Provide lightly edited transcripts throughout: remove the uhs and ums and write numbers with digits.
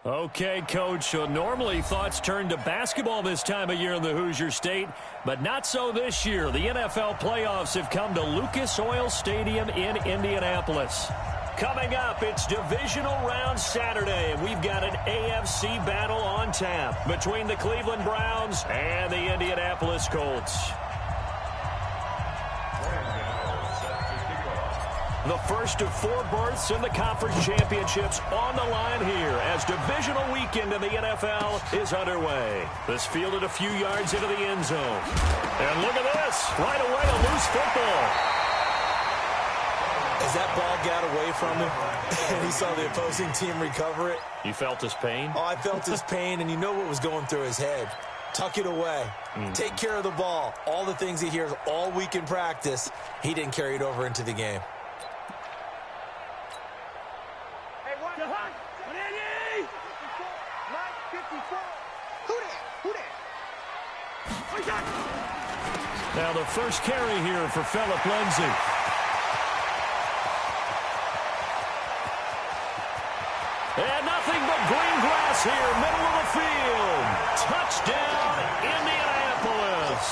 Okay, Coach, so normally thoughts turn to basketball this time of year in the Hoosier State, but not so this year. The NFL playoffs have come to Lucas Oil Stadium in Indianapolis. Coming up, it's divisional round Saturday, and we've got an AFC battle on tap between the Cleveland Browns and the Indianapolis Colts. The first of 4 berths in the conference championships on the line here as divisional weekend in the NFL is underway. This fielded a few yards into the end zone. And look at this. Right away, a loose football. As that ball got away from him and he saw the opposing team recover it. You felt his pain? Oh, I felt his pain, and you know what was going through his head. Tuck it away. Take care of the ball. All the things he hears all week in practice, he didn't carry it over into the game. Now the first carry here for Phillip Lindsay. And nothing but green grass here, middle of the field. Touchdown, Indianapolis.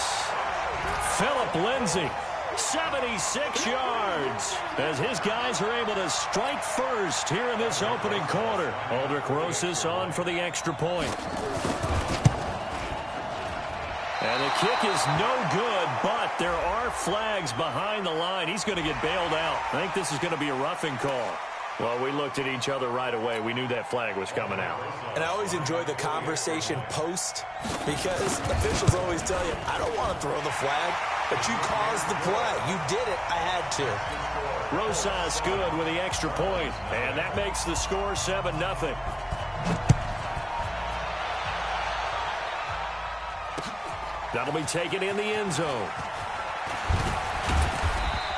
Phillip Lindsay, 76 yards, as his guys are able to strike first here in this opening quarter. Aldrich Rosas on for the extra point. And the kick is no good, but there are flags behind the line. He's going to get bailed out. I think this is going to be a roughing call. Well, we looked at each other right away. We knew that flag was coming out. And I always enjoy the conversation post because officials always tell you, I don't want to throw the flag, but you caused the play. You did it. I had to. Rosas good with the extra point, and that makes the score 7-0. That'll be taken in the end zone.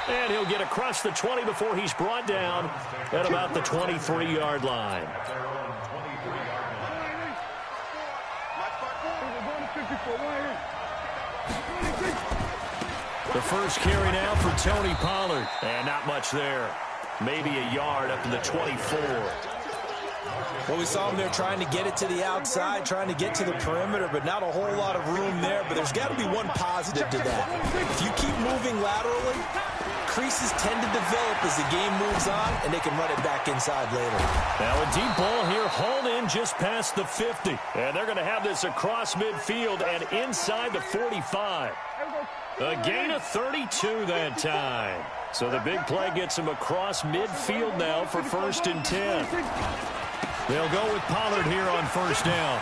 And he'll get across the 20 before he's brought down at about the 23-yard line. The first carry now for Tony Pollard. And not much there. Maybe a yard up to the 24. Well, we saw him there trying to get it to the outside, trying to get to the perimeter, but not a whole lot of room there. But there's got to be one positive to that. If you keep moving laterally, creases tend to develop as the game moves on, and they can run it back inside later. Now a deep ball here, hauled in just past the 50. And they're going to have this across midfield and inside the 45. A gain of 32 that time. So the big play gets him across midfield now for 1st and 10. They'll go with Pollard here on first down.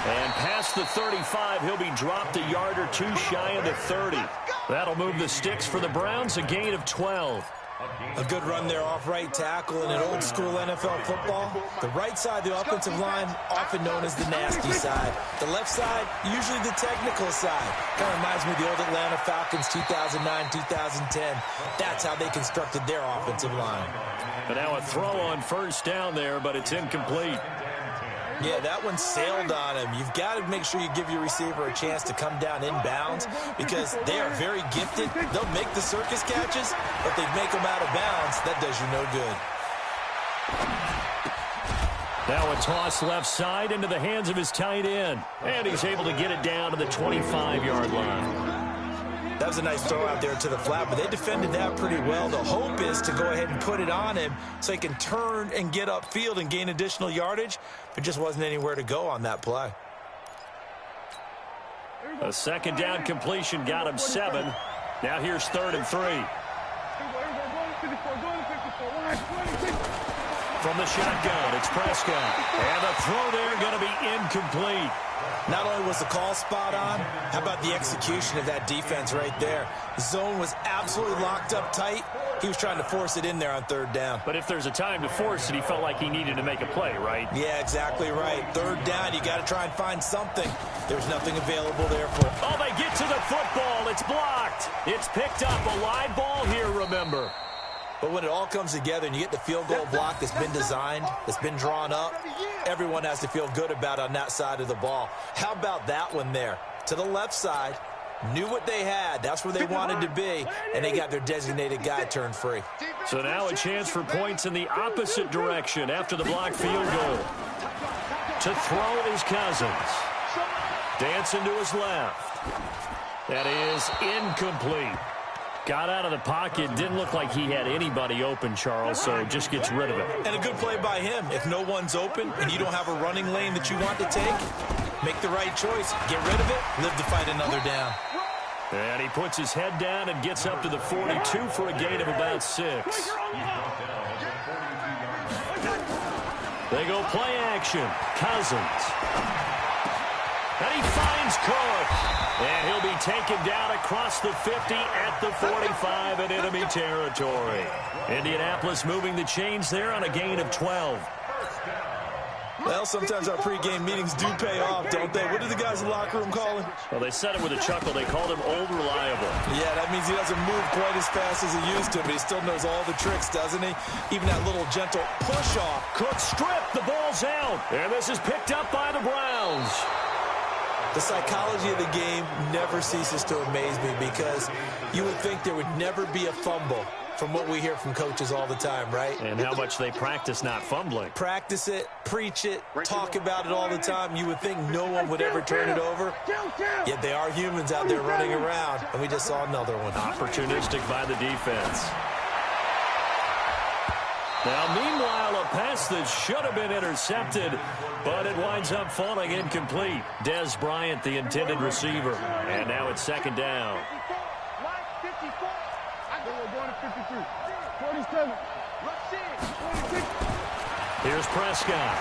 And past the 35, he'll be dropped a yard or two shy of the 30. That'll move the sticks for the Browns, a gain of 12. A good run there off right tackle in an old-school NFL football. The right side, the offensive line, often known as the nasty side. The left side, usually the technical side. Kind of reminds me of the old Atlanta Falcons 2009, 2010. That's how they constructed their offensive line. But now a throw on first down there, but it's incomplete. Yeah, that one sailed on him. You've got to make sure you give your receiver a chance to come down inbounds because they are very gifted. They'll make the circus catches, but they make them out of bounds. That does you no good. Now a toss left side into the hands of his tight end. And he's able to get it down to the 25-yard line. That was a nice throw out there to the flat, but they defended that pretty well. The hope is to go ahead and put it on him so he can turn and get upfield and gain additional yardage. There just wasn't anywhere to go on that play. A second down completion got him 7. Now here's 3rd and 3. From the shotgun, it's Prescott. And the throw there going to be incomplete. Not only was the call spot on, how about the execution of that defense right there? The zone was absolutely locked up tight. He was trying to force it in there on 3rd down. But if there's a time to force it, he felt like he needed to make a play, right? Yeah, exactly right. 3rd down, you got to try and find something. There's nothing available there for him. Oh, they get to the football. It's blocked. It's picked up. A live ball here, remember. But when it all comes together and you get the field goal block that's been designed, that's been drawn up, everyone has to feel good about on that side of the ball. How about that one there? To the left side, Knew what they had. That's where they wanted to be, and they got their designated guy turned free. So now a chance for points in the opposite direction after the blocked field goal. To throw is Cousins. Dancing to his left. That is incomplete. Got out of the pocket. Didn't look like he had anybody open, Charles, so just gets rid of it. And a good play by him. If no one's open and you don't have a running lane that you want to take, make the right choice. Get rid of it. Live to fight another down. And he puts his head down and gets up to the 42 for a gain of about 6. They go play action. Cousins. And he finds Cook. And he'll be taken down across the 50 at the 45 in enemy territory. Indianapolis moving the chains there on a gain of 12. Well, sometimes our pregame meetings do pay off, don't they? What do the guys in the locker room call him? Well, they said it with a chuckle. They called him Old Reliable. Yeah, that means he doesn't move quite as fast as he used to, but he still knows all the tricks, doesn't he? Even that little gentle push-off. Cook stripped. The ball's out. And this is picked up by the Browns. The psychology of the game never ceases to amaze me because you would think there would never be a fumble from what we hear from coaches all the time, right? And how much they practice not fumbling. Practice it, preach it, talk about it all the time. You would think no one would ever turn it over. Yet they are humans out there running around, and we just saw another one. Opportunistic by the defense. Now, meanwhile, a pass that should have been intercepted, but it winds up falling incomplete. Dez Bryant, the intended receiver. And now it's second down. Here's Prescott.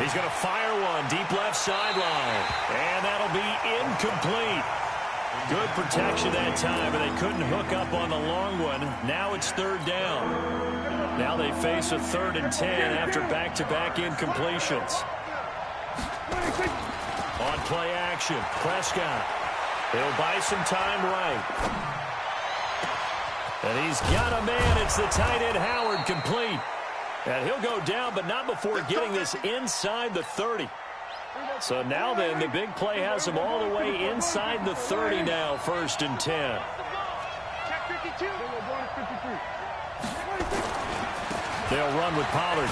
He's going to fire one deep left sideline. And that'll be incomplete. Good protection that time, and they couldn't hook up on the long one. Now it's third down. Now they face a 3rd and 10 after back-to-back incompletions. On play action, Prescott. He'll buy some time right. And he's got a man. It's the tight end Howard, complete. And he'll go down, but not before getting this inside the 30. So now then, the big play has him all the way inside the 30 now, 1st and 10. They'll run with Pollard.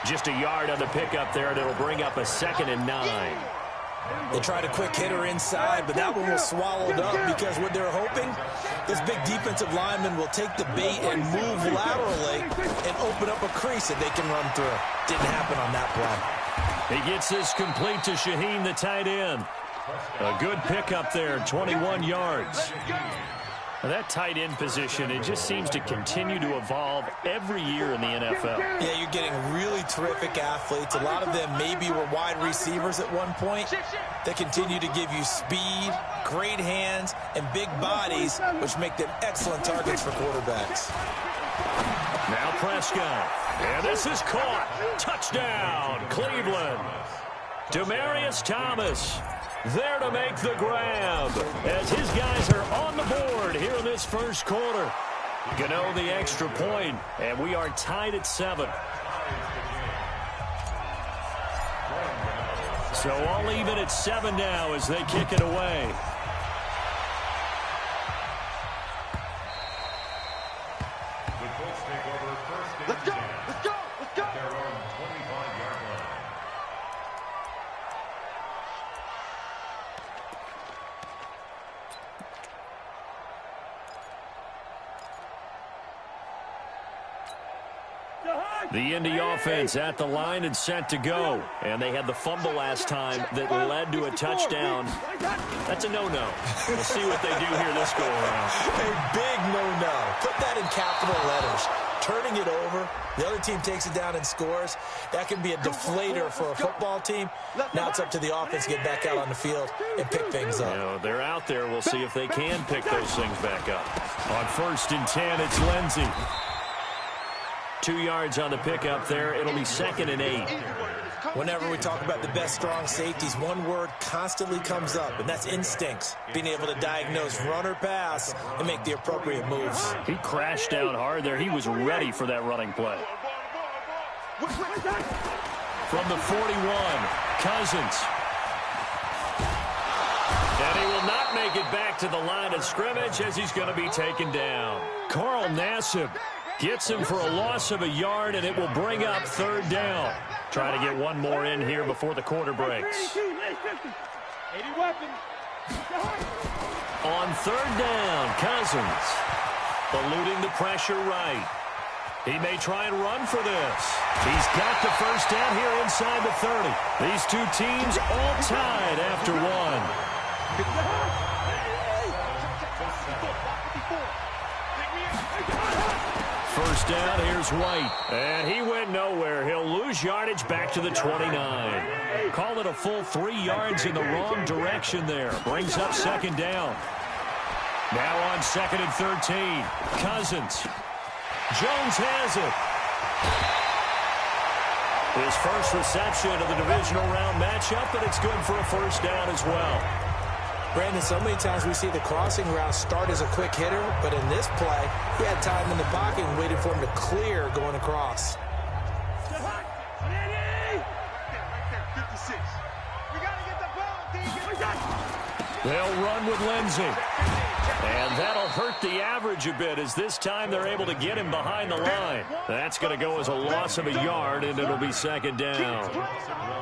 Just a yard on the pickup there, and it'll bring up a 2nd and 9. They tried a quick hitter inside, but that one was swallowed up because what they're hoping, this big defensive lineman will take the bait and move laterally and open up a crease that they can run through. Didn't happen on that play. He gets this complete to Shaheen, the tight end. A good pickup there, 21 yards. Now that tight end position, it just seems to continue to evolve every year in the NFL. Yeah, you're getting really terrific athletes. A lot of them maybe were wide receivers at one point. They continue to give you speed, great hands, and big bodies, which make them excellent targets for quarterbacks. Now Prescott. And this is caught. Touchdown, Cleveland. Demaryius Thomas there to make the grab as his guys are on the board here in this first quarter. Gano the extra point, and we are tied at 7. So all even at 7 now as they kick it away. Let's go, let's go, let's go. Their own 25-yard line. The Indy offense at the line and set to go. And they had the fumble last time that led to a touchdown. That's a no-no. We'll see what they do here this go-around. A big no-no. Put that in capital letters. Turning it over, the other team takes it down and scores. That can be a deflator for a football team. Now it's up to the offense to get back out on the field and pick things up. You know, they're out there. We'll see if they can pick those things back up. On 1st and 10, it's Lindsey. 2 yards on the pickup there. It'll be 2nd and 8. Whenever we talk about the best strong safeties, one word constantly comes up, and that's instincts. Being able to diagnose run or pass and make the appropriate moves. He crashed down hard there. He was ready for that running play. From the 41, Cousins. it back to the line of scrimmage as he's going to be taken down. Carl Nassib gets him for a loss of a yard, and it will bring up third down. Try to get one more in here before the quarter breaks. On third down, Cousins eluding the pressure right. He may try and run for this. He's got the first down here inside the 30. These two teams all tied after one. First down, here's White. And he went nowhere. He'll lose yardage back to the 29. Call it a full 3 yards in the wrong direction there. Brings up second down. Now on second and 13. Cousins. Jones has it. His first reception of the divisional round matchup, but it's good for a first down as well. Brandon, so many times we see the crossing route start as a quick hitter, but in this play, he had time in the pocket and waited for him to clear going across. They'll run with Lindsey. And that'll hurt the average a bit as this time they're able to get him behind the line. That's going to go as a loss of a yard, and it'll be second down.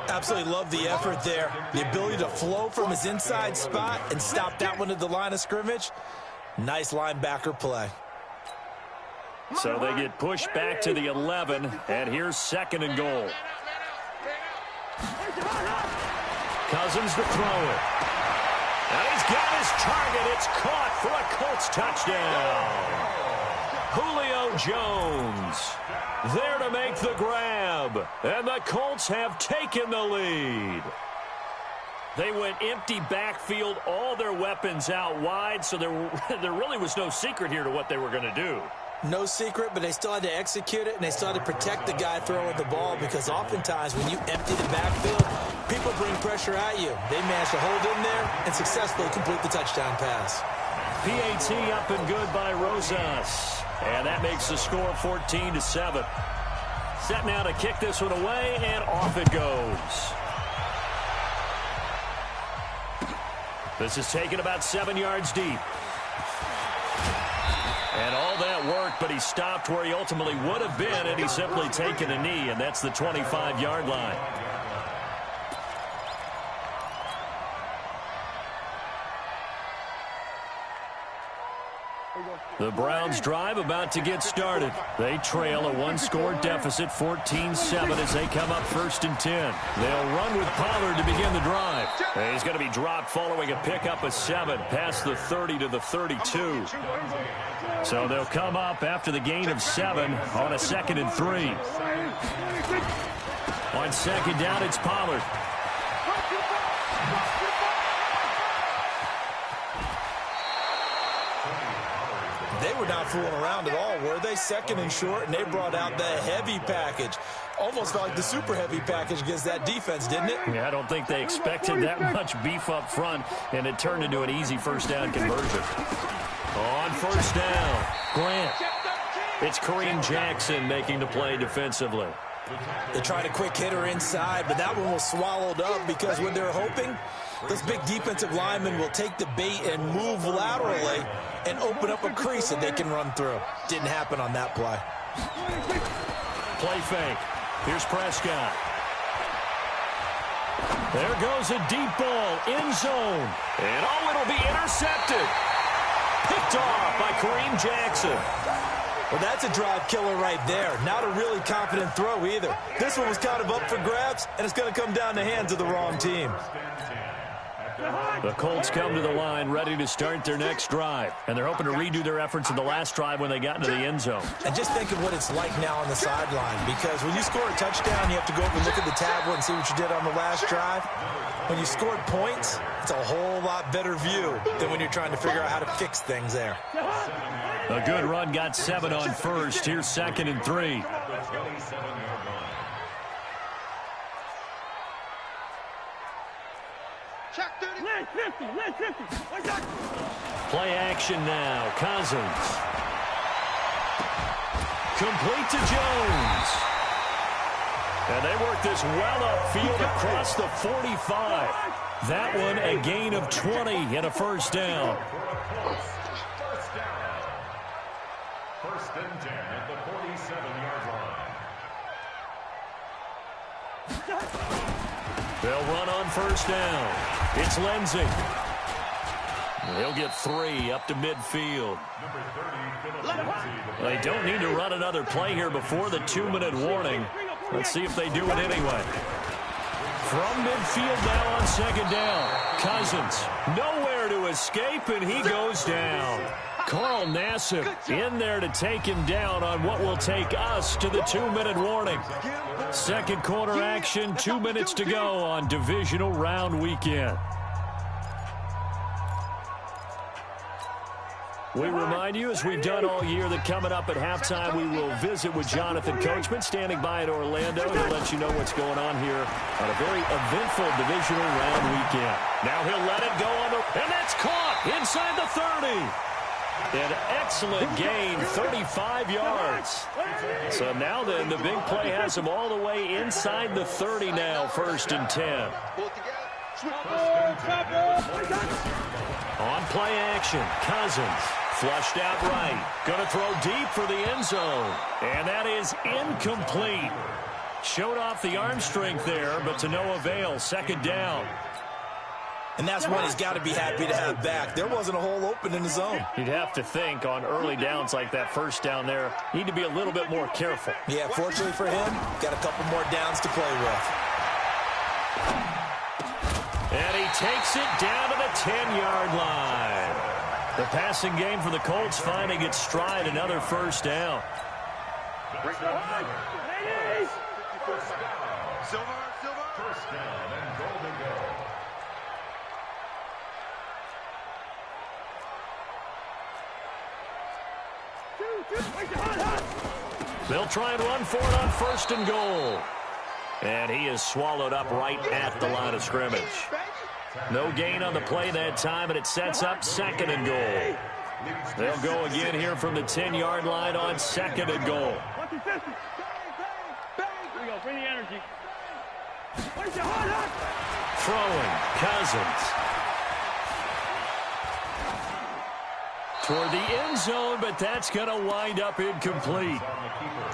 Absolutely love the effort there. The ability to flow from his inside spot and stop that one at the line of scrimmage. Nice linebacker play. So they get pushed back to the 11, and here's second and goal. Cousins to throw it. And he's got his target. It's caught for a Colts touchdown. Julio Jones there to make the grab. And the Colts have taken the lead. They went empty backfield, all their weapons out wide, so there really was no secret here to what they were going to do. No secret, but they still had to execute it, and they still had to protect the guy throwing the ball because oftentimes when you empty the backfield, people bring pressure at you. They managed to hold in there and successfully complete the touchdown pass. PAT up and good by Rosas. And that makes the score 14-7. Set now to kick this one away, and off it goes. This is taken about 7 yards deep. And all that worked, but he stopped where he ultimately would have been, and he's simply taken a knee, and that's the 25-yard line. The Browns drive about to get started. They trail a one-score deficit, 14-7, as they come up first and 10. They'll run with Pollard to begin the drive. And he's going to be dropped following a pickup of 7 past the 30 to the 32. So they'll come up after the gain of 7 on a 2nd and 3. On second down, it's Pollard. They were not fooling around at all, were they? Second and short, and they brought out the heavy package. Almost like the super heavy package against that defense, didn't it? Yeah, I don't think they expected that much beef up front, and it turned into an easy first down conversion. On first down, Grant. It's Kareem Jackson making the play defensively. They tried a quick hitter inside, but that one was swallowed up because what they're hoping, this big defensive lineman will take the bait and move laterally and open up a crease that they can run through. Didn't happen on that play. Play fake. Here's Prescott. There goes a deep ball, end zone. And oh, it'll be intercepted. Picked off by Kareem Jackson. Well, that's a drive killer right there. Not a really confident throw either. This one was kind of up for grabs, and it's going to come down the hands of the wrong team. The Colts come to the line ready to start their next drive. And they're hoping to redo their efforts in the last drive when they got into the end zone. And just think of what it's like now on the sideline, because when you score a touchdown, you have to go up and look at the tablet and see what you did on the last drive. When you scored points, it's a whole lot better view than when you're trying to figure out how to fix things there. A good run got 7 on first. Here's 2nd and 3. Play action now. Cousins. Complete to Jones. And they work this well upfield across the 45. That one a gain of 20 and a first down. First and 10 at the 47-yard line. They'll run on first down. It's Lindsey. He'll get 3 up to midfield. They don't need to run another play here before the 2-minute warning. Let's see if they do it anyway. From midfield now on second down. Cousins, nowhere to escape, and he goes down. Carl Nassib in there to take him down on what will take us to the 2-minute warning. Second quarter action, 2 minutes to go on divisional round weekend. We remind you, as we've done all year, that coming up at halftime, we will visit with Jonathan Coachman, standing by in Orlando. He'll let you know what's going on here on a very eventful divisional round weekend. Now he'll let it go on the... And that's caught inside the 30. An excellent gain, 35 yards. So now then, the big play has him all the way inside the 30 now, first and 10. On play action, Cousins. Flushed out right. Going to throw deep for the end zone. And that is incomplete. Showed off the arm strength there, but to no avail. Second down. And that's one he's got to be happy to have back. There wasn't a hole open in the zone. You'd have to think on early downs like that first down there, need to be a little bit more careful. Yeah, fortunately for him, got a couple more downs to play with. And he takes it down to the 10-yard line. The passing game for the Colts finding its stride, another first down. First down and goal to go. They'll try and run for it on first and goal. And he is swallowed up right at the line of scrimmage. No gain on the play that time, and it sets up second and goal. They'll go again here from the 10-yard line on second and goal. Bring the energy. Throwing, Cousins. Toward the end zone, but that's going to wind up incomplete.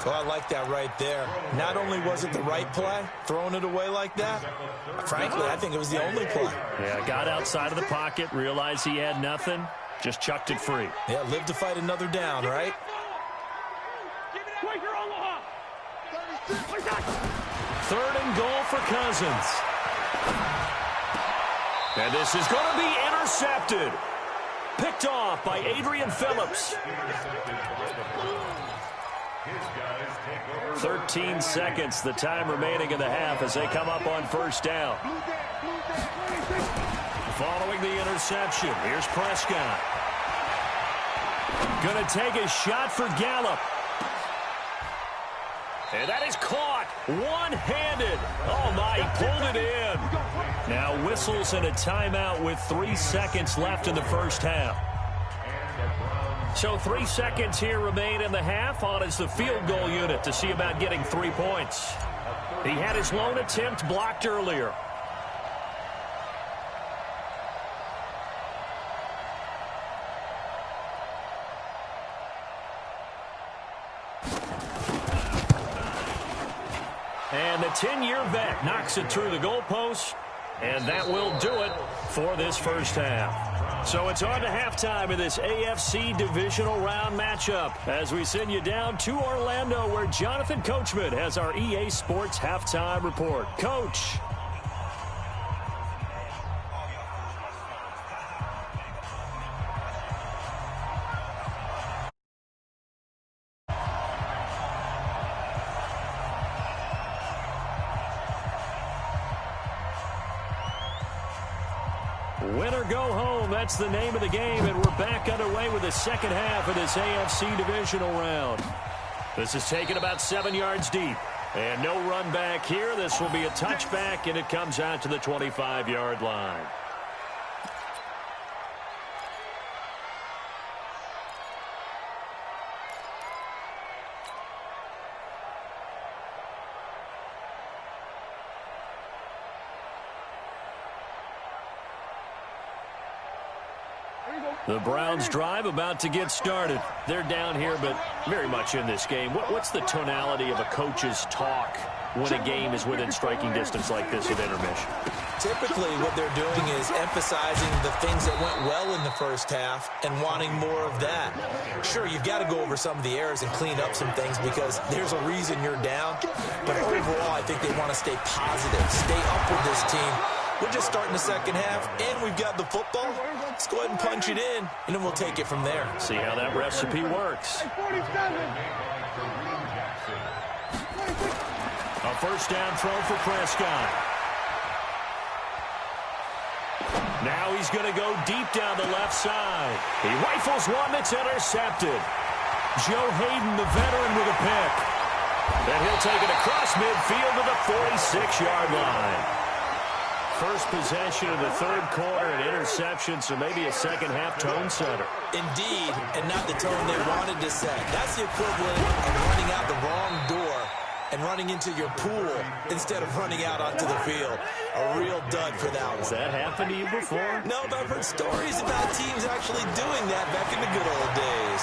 Well, I like that right there. Not only was it the right play, throwing it away like that, frankly, I think it was the only play. Yeah, got outside of the pocket, realized he had nothing, just chucked it free. Yeah, live to fight another down, right? Third and goal for Cousins. And this is going to be intercepted. Picked off by Adrian Phillips. 13 seconds, the time remaining in the half as they come up on first down. Following the interception, here's Prescott. Going to take a shot for Gallup. And that is caught one-handed. Oh, my, he pulled it in. Now whistles and a timeout with 3 seconds left in the first half. So 3 seconds here remain in the half on as the field goal unit to see about getting 3 points. He had his lone attempt blocked earlier. And the 10-year vet knocks it through the goalpost, and that will do it for this first half. So it's on to halftime in this AFC divisional round matchup as we send you down to Orlando where Jonathan Coachman has our EA Sports halftime report. Coach. Win or go home, that's the name of the game, and we're back underway with the second half of this AFC divisional round. This is taken about 7 yards deep, and no run back here. This will be a touchback, and it comes out to the 25-yard line. The Browns drive about to get started. They're down here, but very much in this game. What's the tonality of a coach's talk when a game is within striking distance like this at intermission? Typically, what they're doing is emphasizing the things that went well in the first half and wanting more of that. Sure, you've got to go over some of the errors and clean up some things because there's a reason you're down. But overall, I think they want to stay positive, stay up with this team. We're just starting the second half, and we've got the football. Let's go ahead and punch it in, and then we'll take it from there. See how that recipe works. A first down throw for Prescott. Now he's going to go deep down the left side. He rifles one that's intercepted. Joe Hayden, the veteran, with a pick. And he'll take it across midfield to the 46-yard line. First possession of the third quarter, an interception, so maybe a second-half tone setter. Indeed, and not the tone they wanted to set. That's the equivalent of running out the wrong door and running into your pool instead of running out onto the field. A real dud for that one. Has that happened to you before? No, but I've heard stories about teams actually doing that back in the good old days.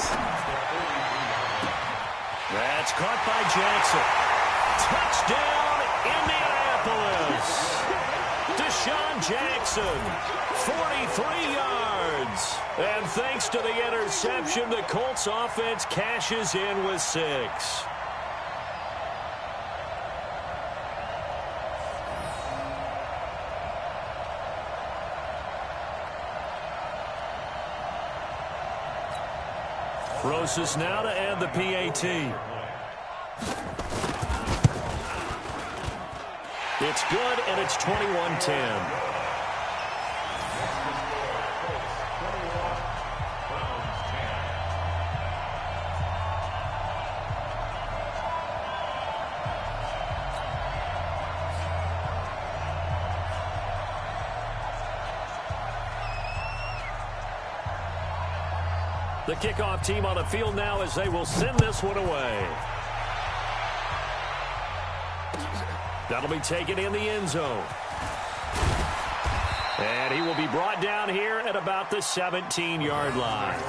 That's caught by Jackson. Touchdown, Indianapolis. Deshaun Jackson, 43 yards. And thanks to the interception, the Colts offense cashes in with 6. Rosas now to add the PAT. It's good, and it's 21-10. The kickoff team on the field now as they will send this one away. That'll be taken in the end zone. And he will be brought down here at about the 17-yard line.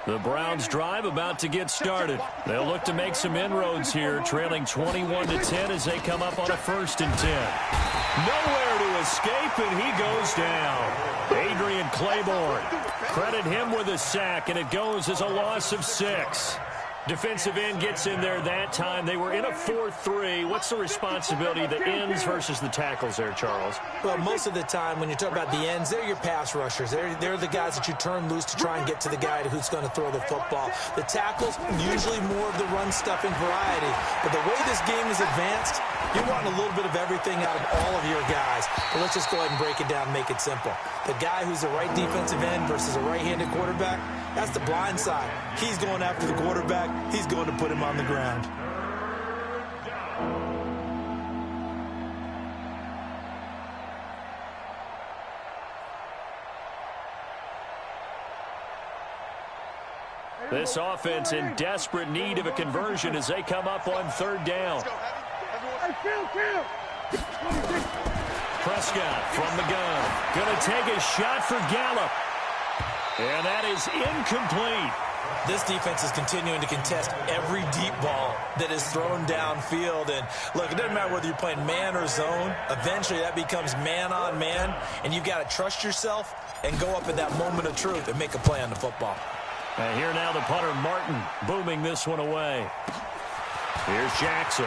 The Browns drive about to get started. They'll look to make some inroads here, trailing 21-10 as they come up on a 1st and 10. Nowhere to escape, and he goes down. Adrian Claiborne. Credit him with a sack, and it goes as a loss of 6. Defensive end gets in there that time. They were in a 4-3. What's the responsibility of the ends versus the tackles there, Charles? Well, most of the time when you talk about the ends, they're your pass rushers. They're the guys that you turn loose to try and get to the guy who's going to throw the football. The tackles, usually more of the run-stuffing variety. But the way this game is advanced, you want a little bit of everything out of all of your guys. But let's just go ahead and break it down and make it simple. The guy who's the right defensive end versus a right-handed quarterback, that's the blind side. He's going after the quarterback. He's going to put him on the ground. This offense in desperate need of a conversion as they come up on 3rd down. Prescott from the gun. Going to take a shot for Gallup. And that is incomplete. This defense is continuing to contest every deep ball that is thrown downfield. And look, it doesn't matter whether you're playing man or zone. Eventually that becomes man on man. And you've got to trust yourself and go up at that moment of truth and make a play on the football. And here now the punter, Martin, booming this one away. Here's Jackson.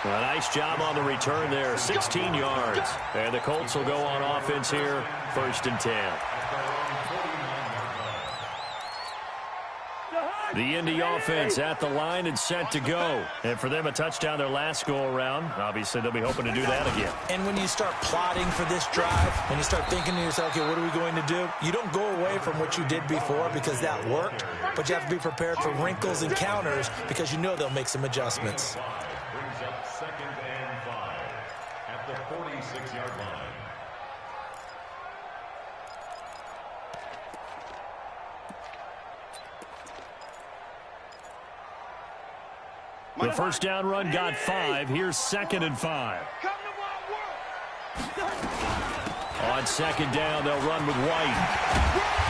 A nice job on the return there, 16 yards. And the Colts will go on offense here, 1st and 10. The Indy offense at the line and set to go. And for them, a touchdown their last go-around. Obviously, they'll be hoping to do that again. And when you start plotting for this drive, when you start thinking to yourself, okay, what are we going to do? You don't go away from what you did before because that worked, but you have to be prepared for wrinkles and counters because you know they'll make some adjustments. Brings up 2nd and 5 at the 46-yard line. The first down run got 5. Here's 2nd and 5. On 2nd down, they'll run with White.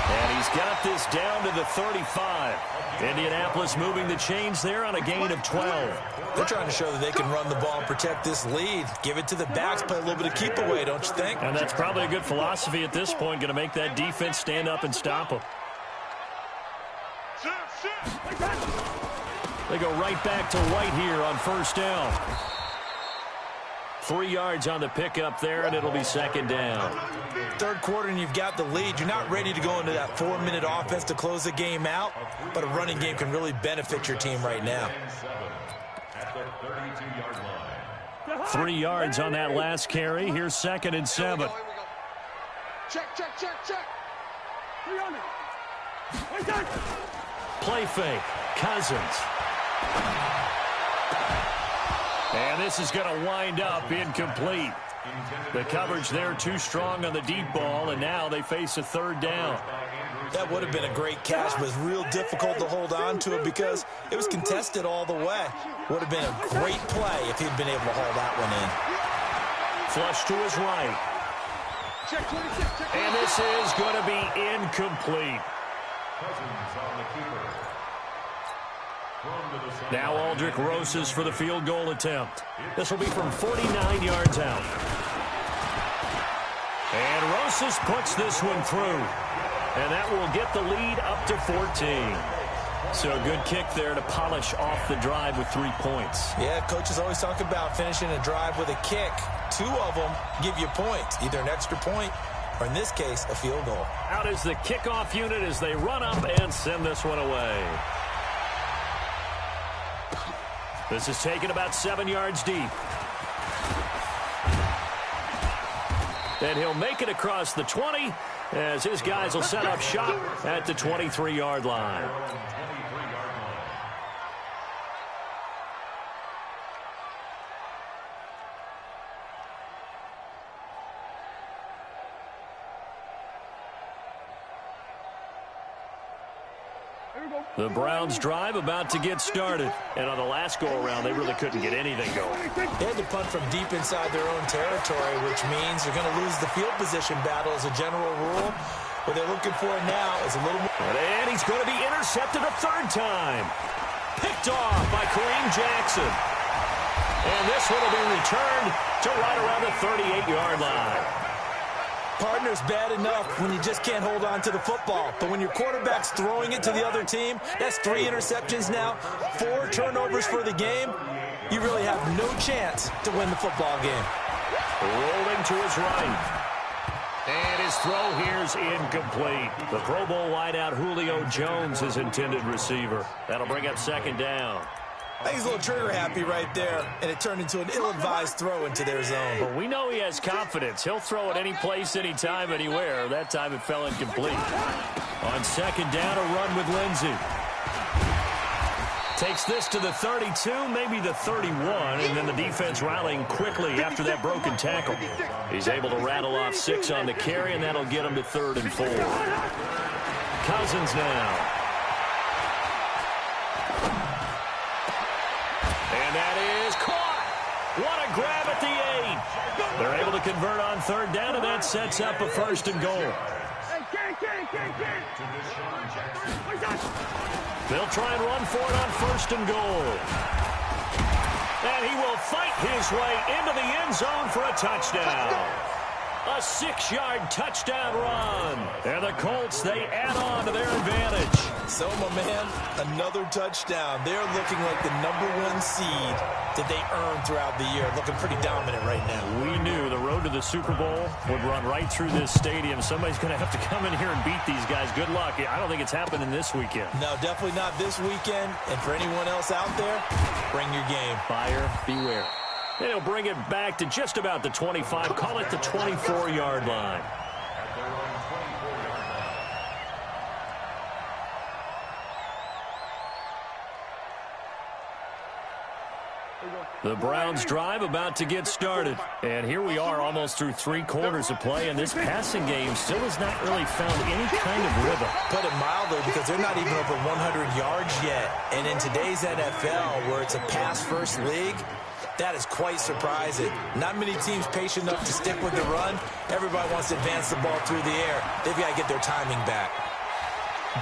And he's got this down to the 35. Indianapolis moving the chains there on a gain of 12. They're trying to show that they can run the ball and protect this lead. Give it to the backs, play a little bit of keep away, don't you think? And that's probably a good philosophy at this point, going to make that defense stand up and stop them. They go right back to White here on 1st down. 3 yards on the pickup there, and it'll be 2nd down. 3rd quarter, and you've got the lead. You're not ready to go into that 4-minute offense to close the game out, but a running game can really benefit your team right now. 3 yards on that last carry. Here's 2nd and 7. Check. 300. Play fake. Cousins. And this is going to wind up incomplete. The coverage there too strong on the deep ball, and now they face a 3rd down. That would have been a great catch, but it's real difficult to hold on to it because it was contested all the way. Would have been a great play if he'd been able to haul that one in. Flush to his right. And this is going to be incomplete. Now Aldrick Rosas for the field goal attempt. This will be from 49 yards out. And Rosas puts this one through. And that will get the lead up to 14. So a good kick there to polish off the drive with 3 points. Yeah, coaches always talk about finishing a drive with a kick. 2 of them give you points, either an extra point or, in this case, a field goal. Out is the kickoff unit as they run up and send this one away. This is taken about 7 yards deep. And he'll make it across the 20 as his guys will set up shop at the 23-yard line. The Browns drive about to get started. And on the last go-around, they really couldn't get anything going. They had to punt from deep inside their own territory, which means they're going to lose the field position battle as a general rule. What they're looking for now is a little more. And he's going to be intercepted a 3rd time. Picked off by Kareem Jackson. And this one will be returned to right around the 38-yard line. Partner's bad enough when you just can't hold on to the football. But when your quarterback's throwing it to the other team, that's 3 interceptions now, 4 turnovers for the game. You really have no chance to win the football game. Rolling to his right. And his throw here's incomplete. The Pro Bowl wideout Julio Jones is intended receiver. That'll bring up 2nd down. I think he's a little trigger happy right there, and it turned into an ill-advised throw into their zone. But we know he has confidence. He'll throw it any place, anytime, anywhere. That time it fell incomplete. On 2nd down, a run with Lindsey. Takes this to the 32, maybe the 31, and then the defense rallying quickly after that broken tackle. He's able to rattle off 6 on the carry, and that'll get him to 3rd and 4. Cousins now. And that is caught. What a grab at the 8. They're able to convert on 3rd down, and that sets up a 1st and goal. They'll try and run for it on 1st and goal. And he will fight his way into the end zone for a touchdown. A 6-yard touchdown run. And the Colts, they add on to their advantage. So, my man, another touchdown. They're looking like the #1 seed that they earned throughout the year. Looking pretty dominant right now. We knew the road to the Super Bowl would run right through this stadium. Somebody's going to have to come in here and beat these guys. Good luck. I don't think it's happening this weekend. No, definitely not this weekend. And for anyone else out there, bring your game. Buyer beware. And he'll bring it back to just about the 25. Call it the 24-yard line. The Browns drive about to get started. And here we are almost through 3 quarters of play, and this passing game still has not really found any kind of rhythm. Put it mildly, because because they're not even over 100 yards yet. And in today's NFL, where it's a pass-first league, that is quite surprising. Not many teams patient enough to stick with the run. Everybody wants to advance the ball through the air. They've got to get their timing back.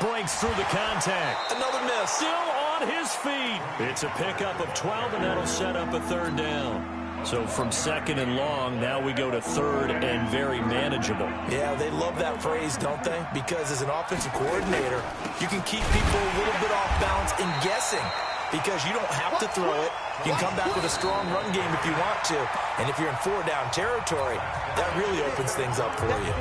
Breaks through the contact. Another miss. Still on his feet. It's a pickup of 12, and that'll set up a third down. So from second and long, now we go to third and very manageable. Yeah, they love that phrase, don't they? Because as an offensive coordinator, you can keep people a little bit off balance and guessing because you don't have to throw it. You can come back with a strong run game if you want to. And if you're in four-down territory, that really opens things up for you.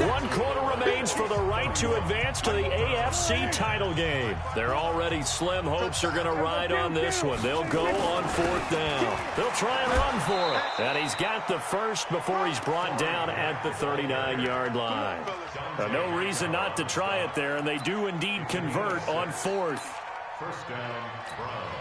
1 quarter remains for the right to advance to the AFC title game. Their already slim hopes are going to ride on this one. They'll go on fourth down. They'll try and run for it. And he's got the first before he's brought down at the 39-yard line. No reason not to try it there, and they do indeed convert on fourth. First down, Browns.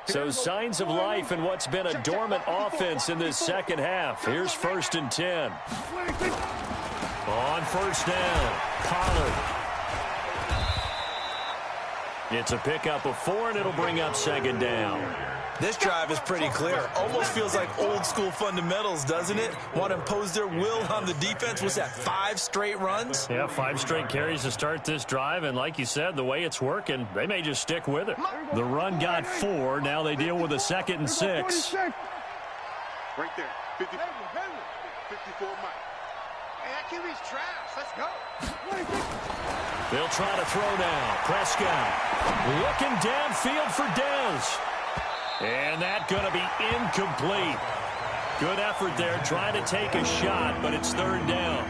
So signs of life in what's been a dormant offense in this second half. Here's 1st and 10. On first down, Pollard. It's a pickup of 4, and it'll bring up second down. This drive is pretty clear. Almost feels like old-school fundamentals, doesn't it? Want to impose their will on the defense. Was that 5 straight runs? Yeah, 5 straight carries to start this drive, and like you said, the way it's working, they may just stick with it. The run got 4. Now they deal with a 2nd and 6. Right there. 54 Mike. Hey, that QB's trash. Let's go. They'll try to throw now. Prescott looking downfield for Dez. And that's going to be incomplete. Good effort there, trying to take a shot, but it's third down.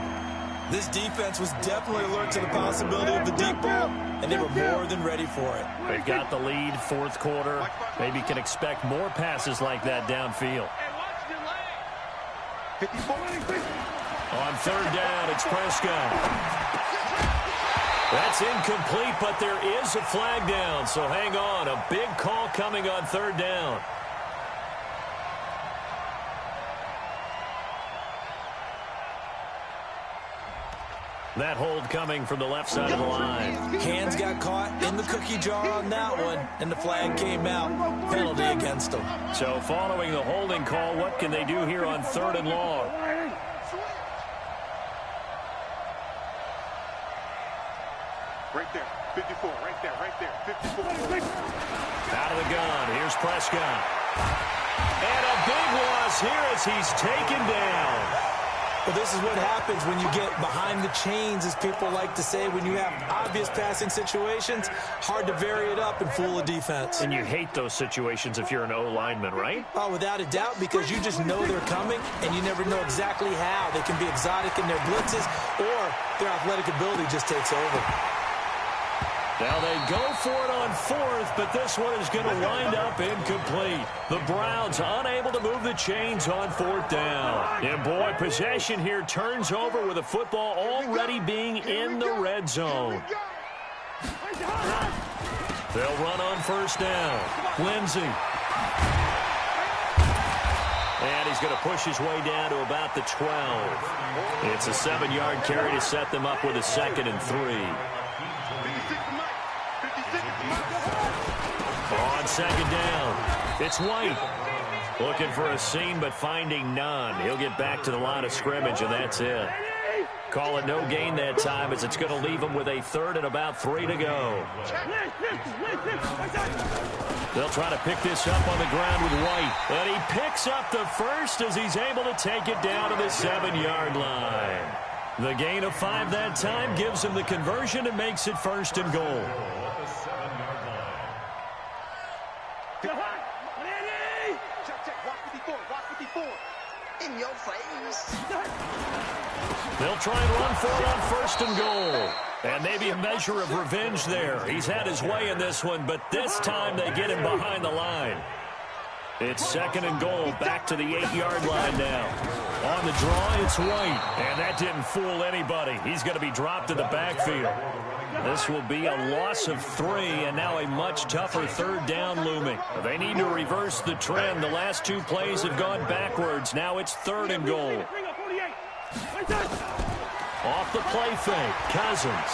This defense was definitely alert to the possibility of the deep ball, and they were more than ready for it. They've got the lead, 4th quarter. Maybe can expect more passes like that downfield. 54. On third down, it's Prescott. That's incomplete, but there is a flag down, so hang on. A big call coming on third down. That hold coming from the left side of the line. Hands got caught in the cookie jar on that one, and the flag came out. Penalty against them. So following the holding call, what can they do here on third and long? Right there. 54. Right there. 54. Out of the gun. Here's Prescott. And a big loss here as he's taken down. Well, this is what happens when you get behind the chains, as people like to say. When you have obvious passing situations, hard to vary it up and fool a defense. And you hate those situations if you're an O-lineman, right? Oh, without a doubt, because you just know they're coming, and you never know exactly how. They can be exotic in their blitzes, or their athletic ability just takes over. Now they go for it on fourth, but this one is going to wind up incomplete. The Browns unable to move the chains on fourth down. And boy, possession here turns over with the football already being in the red zone. They'll run on first down. Lindsey. And he's going to push his way down to about the 12. It's a 7-yard carry to set them up with a 2nd and 3. On second down, it's White. Looking for a seam, but finding none. He'll get back to the line of scrimmage, and that's it. Call it no gain that time, as it's going to leave him with a 3rd and about 3 to go. They'll try to pick this up on the ground with White. And he picks up the first as he's able to take it down to the 7-yard line. The gain of 5 that time gives him the conversion and makes it 1st and goal. In your face. They'll try and run for it on 1st and goal. And maybe a measure of revenge there. He's had his way in this one, but this time they get him behind the line. It's 2nd and goal, back to the 8-yard line now. On the draw, it's White. And that didn't fool anybody. He's going to be dropped in the backfield. This will be a loss of 3, and now a much tougher third down looming. They need to reverse the trend. The last 2 plays have gone backwards. Now it's 3rd and goal. Off the play fake, Cousins.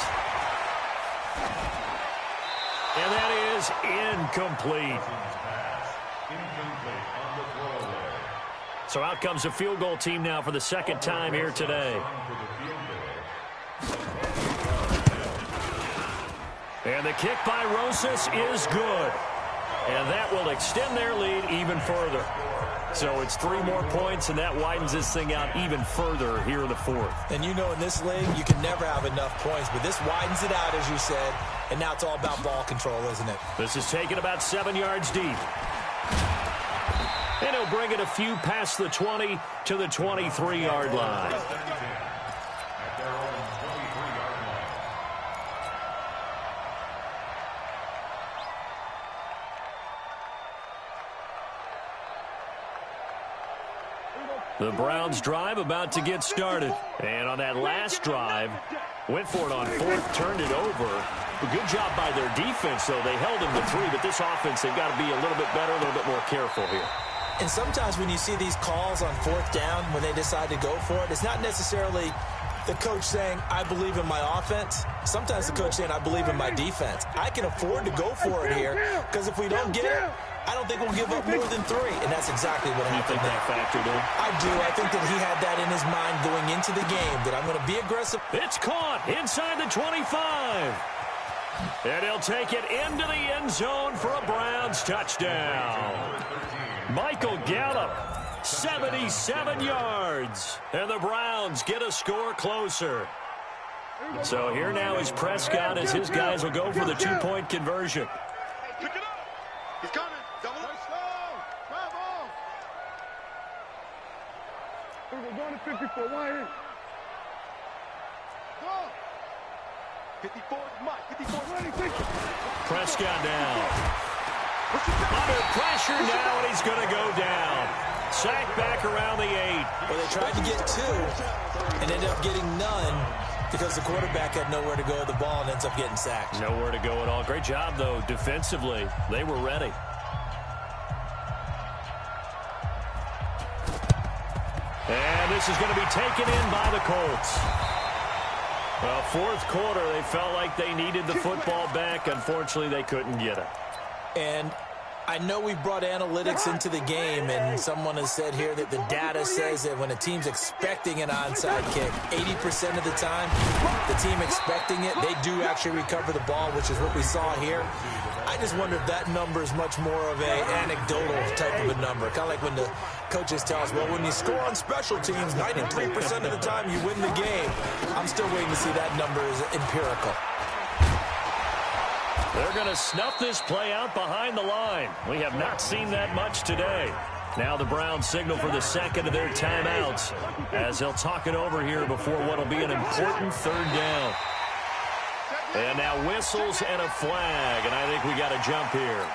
And that is incomplete. So out comes a field goal team now for the 2nd time here today. And the kick by Rosas is good. And that will extend their lead even further. So it's 3 more points, and that widens this thing out even further here in the 4th. And you know in this league, you can never have enough points, but this widens it out, as you said, and now it's all about ball control, isn't it? This is taken about 7 yards deep. And he'll bring it a few past the 20 to the 23-yard line. The Browns drive about to get started. And on that last drive, went for it on 4th, turned it over. A good job by their defense, though. They held him to 3, but this offense, they've got to be a little bit better, a little bit more careful here. And sometimes when you see these calls on 4th down, when they decide to go for it, it's not necessarily the coach saying, I believe in my offense. Sometimes the coach saying, I believe in my defense. I can afford to go for it here, because if we don't get it, I don't think we'll give up more than 3. And that's exactly what happened. You think that factored in? I do. I think that he had that in his mind going into the game, that I'm going to be aggressive. It's caught inside the 25. And he'll take it into the end zone for a Browns touchdown. Michael Gallup, 77 yards. And the Browns get a score closer. So here now is Prescott as his guys will go for the 2-point conversion. Pick it up. He's coming. Double it. Bravo. We're going to 54. Why? Go. 54 is Mike. 54 running. Prescott down. Under pressure now, and he's going to go down. Sacked back around the 8. Well, they tried to get 2 and ended up getting none because the quarterback had nowhere to go with the ball and ends up getting sacked. Nowhere to go at all. Great job, though, defensively. They were ready. And this is going to be taken in by the Colts. Well, 4th quarter, they felt like they needed the football back. Unfortunately, they couldn't get it. And I know we brought analytics into the game, and someone has said here that the data says that when a team's expecting an onside kick, 80% of the time, the team expecting it, they do actually recover the ball, which is what we saw here. I just wonder if that number is much more of an anecdotal type of a number. Kind of like when the coaches tell us, well, when you score on special teams, 93% of the time you win the game. I'm still waiting to see that number is empirical. They're going to snuff this play out behind the line. We have not seen that much today. Now the Browns signal for the 2nd of their timeouts as they'll talk it over here before what will be an important 3rd down. And now whistles and a flag, and I think we got a jump here.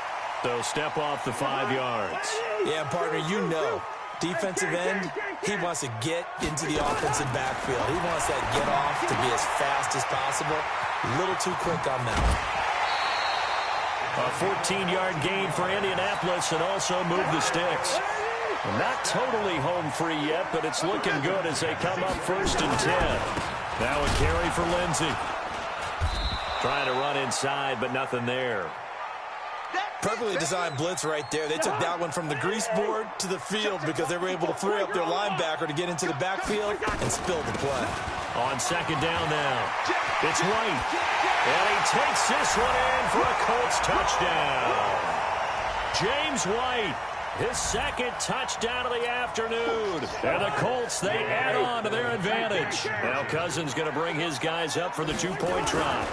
So step off the 5 yards. Yeah, partner, you know, defensive end, he wants to get into the offensive backfield. He wants that get off to be as fast as possible. A little too quick on that. A 14-yard gain for Indianapolis and also move the sticks. Not totally home free yet, but it's looking good as they come up 1st and 10. Now a carry for Lindsey. Trying to run inside, but nothing there. Perfectly designed blitz right there. They took that one from the grease board to the field because they were able to free up their linebacker to get into the backfield and spill the play. On 2nd down now. It's White. And he takes this one in for a Colts touchdown. James White, his 2nd touchdown of the afternoon. And the Colts, they add on to their advantage. Now Cousins going to bring his guys up for the 2-point try.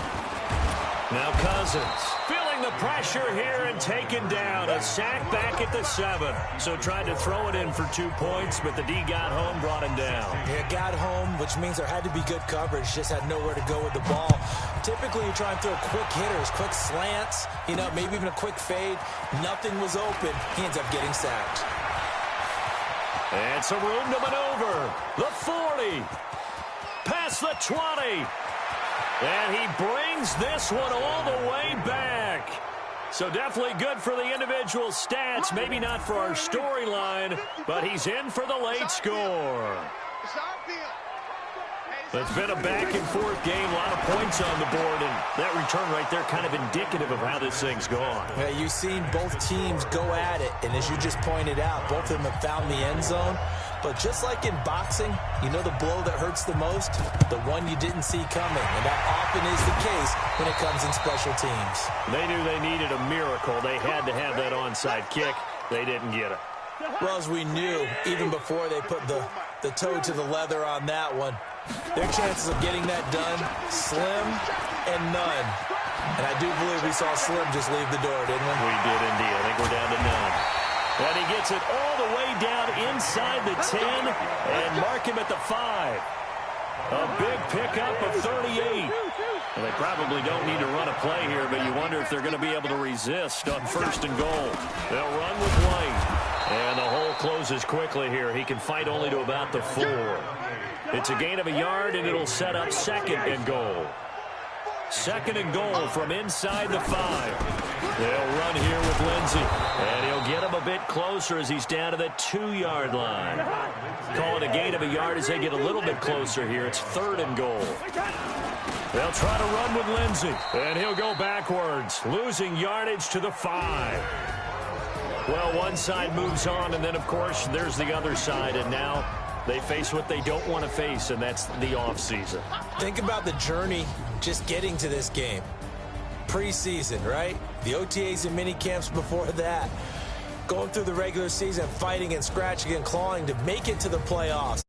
Now Cousins feeling the pressure here and taken down. A sack back at the 7. So tried to throw it in for 2 points, but the D got home, brought him down. Yeah, got home, which means there had to be good coverage. Just had nowhere to go with the ball. Typically, you try and throw quick hitters, quick slants, you know, maybe even a quick fade. Nothing was open. He ends up getting sacked. And some room to maneuver. The 40. Past the 20. And he brings this one all the way back. So definitely good for the individual stats. Maybe not for our storyline, but he's in for the late score. It's been a back-and-forth game, a lot of points on the board, and that return right there kind of indicative of how this thing's gone. Yeah, you've seen both teams go at it, and as you just pointed out, both of them have found the end zone. But just like in boxing, you know the blow that hurts the most? The one you didn't see coming, and that often is the case when it comes in special teams. They knew they needed a miracle. They had to have that onside kick. They didn't get it. Well, as we knew, even before they put the toe to the leather on that one, their chances of getting that done, slim and none. And I do believe we saw Slim just leave the door, didn't we? We did indeed. I think we're down to none. And he gets it all the way down inside the 10 and mark him at the 5. A big pickup of 38. Well, they probably don't need to run a play here, but you wonder if they're going to be able to resist on 1st and goal. They'll run with White. And the hole closes quickly here. He can fight only to about the 4. It's a gain of a yard, and it'll set up 2nd and goal. 2nd and goal from inside the 5. They'll run here with Lindsey, and he'll get him a bit closer as he's down to the 2-yard line. Call it a gain of a yard as they get a little bit closer here. It's 3rd and goal. They'll try to run with Lindsey, and he'll go backwards, losing yardage to the 5. Well, one side moves on, and then, of course, there's the other side, and now they face what they don't want to face, and that's the offseason. Think about the journey just getting to this game. Preseason, right? The OTAs and mini camps before that. Going through the regular season, fighting and scratching and clawing to make it to the playoffs.